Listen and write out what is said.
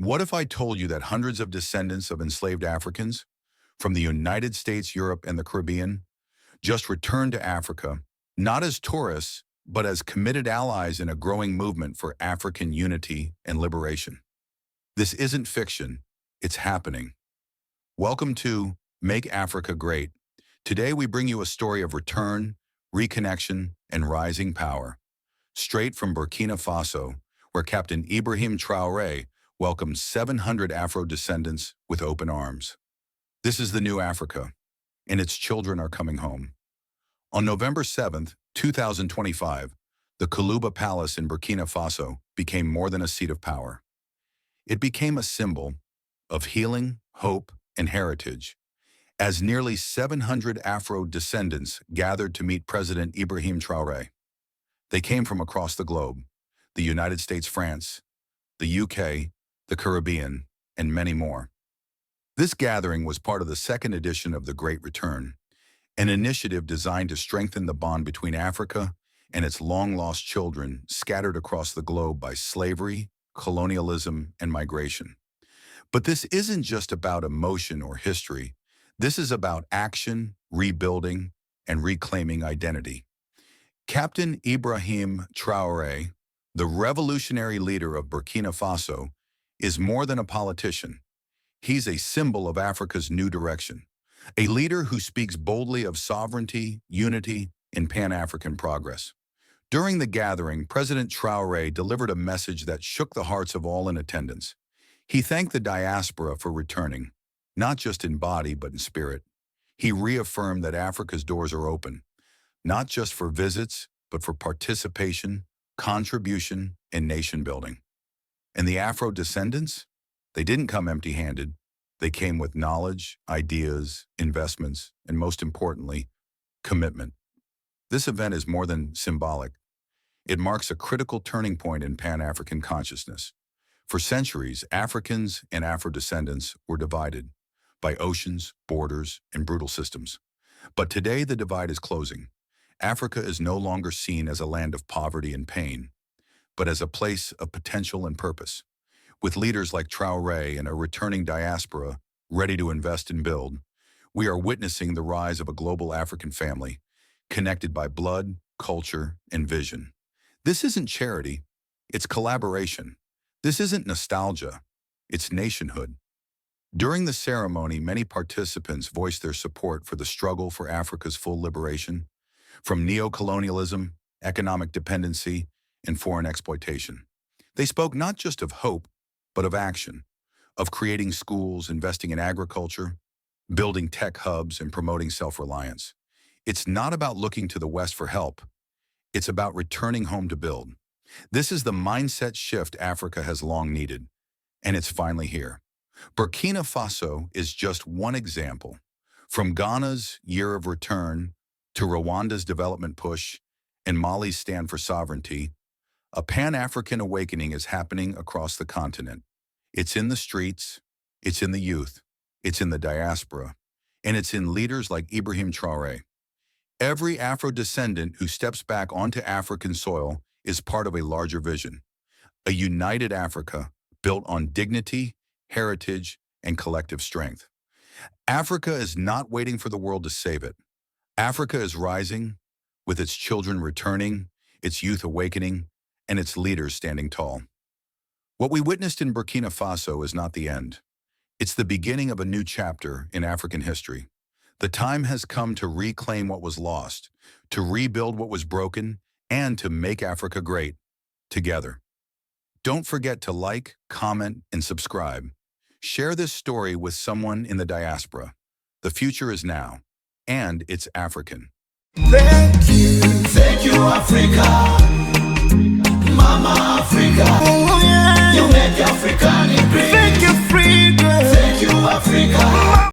What if I told you that hundreds of descendants of enslaved Africans from the United States, Europe, and the Caribbean just returned to Africa, not as tourists, but as committed allies in a growing movement for African unity and liberation? This isn't fiction, it's happening. Welcome to Make Africa Great. Today we bring you a story of return, reconnection, and rising power. Straight from Burkina Faso, where Captain Ibrahim Traoré welcomed 700 Afro-descendants with open arms. This is the new Africa, and its children are coming home. On November 7th, 2025, the Koulouba Palace in Burkina Faso became more than a seat of power. It became a symbol of healing, hope, and heritage, as nearly 700 Afro-descendants gathered to meet President Ibrahim Traoré. They came from across the globe: the United States, France, the UK, the Caribbean, and many more. This gathering was part of the second edition of the Great Return, an initiative designed to strengthen the bond between Africa and its long-lost children scattered across the globe by slavery, colonialism, and migration. But this isn't just about emotion or history. This is about action, rebuilding, and reclaiming identity. Captain Ibrahim Traoré, the revolutionary leader of Burkina Faso, is more than a politician. He's a symbol of Africa's new direction, a leader who speaks boldly of sovereignty, unity, and Pan-African progress. During the gathering, President Traoré delivered a message that shook the hearts of all in attendance. He thanked the diaspora for returning, not just in body but in spirit. He reaffirmed that Africa's doors are open, not just for visits, but for participation, contribution, and nation building. And the Afro-descendants? They didn't come empty-handed. They came with knowledge, ideas, investments, and most importantly, commitment. This event is more than symbolic. It marks a critical turning point in Pan-African consciousness. For centuries, Africans and Afro-descendants were divided by oceans, borders, and brutal systems. But today the divide is closing. Africa is no longer seen as a land of poverty and pain, but as a place of potential and purpose. With leaders like Traoré and a returning diaspora ready to invest and build, we are witnessing the rise of a global African family, connected by blood, culture, and vision. This isn't charity, it's collaboration. This isn't nostalgia, it's nationhood. During the ceremony, many participants voiced their support for the struggle for Africa's full liberation, from neo-colonialism, economic dependency, and foreign exploitation. They spoke not just of hope, but of action, of creating schools, investing in agriculture, building tech hubs, and promoting self-reliance. It's not about looking to the West for help. It's about returning home to build. This is the mindset shift Africa has long needed, and it's finally here. Burkina Faso is just one example. From Ghana's Year of Return to Rwanda's development push and Mali's stand for sovereignty, a Pan-African awakening is happening across the continent. It's in the streets, it's in the youth, it's in the diaspora, and it's in leaders like Ibrahim Traoré. Every Afro-descendant who steps back onto African soil is part of a larger vision, a united Africa built on dignity, heritage, and collective strength. Africa is not waiting for the world to save it. Africa is rising, with its children returning, its youth awakening, and its leaders standing tall. What we witnessed in Burkina Faso is not the end. It's the beginning of a new chapter in African history. The time has come to reclaim what was lost, to rebuild what was broken, and to make Africa great together. Don't forget to like, comment, and subscribe. Share this story with someone in the diaspora. The future is now, and it's African. Thank you, Africa. Mama Africa, oh, yeah. You make African great. Thank you, freedom. Thank you, Africa.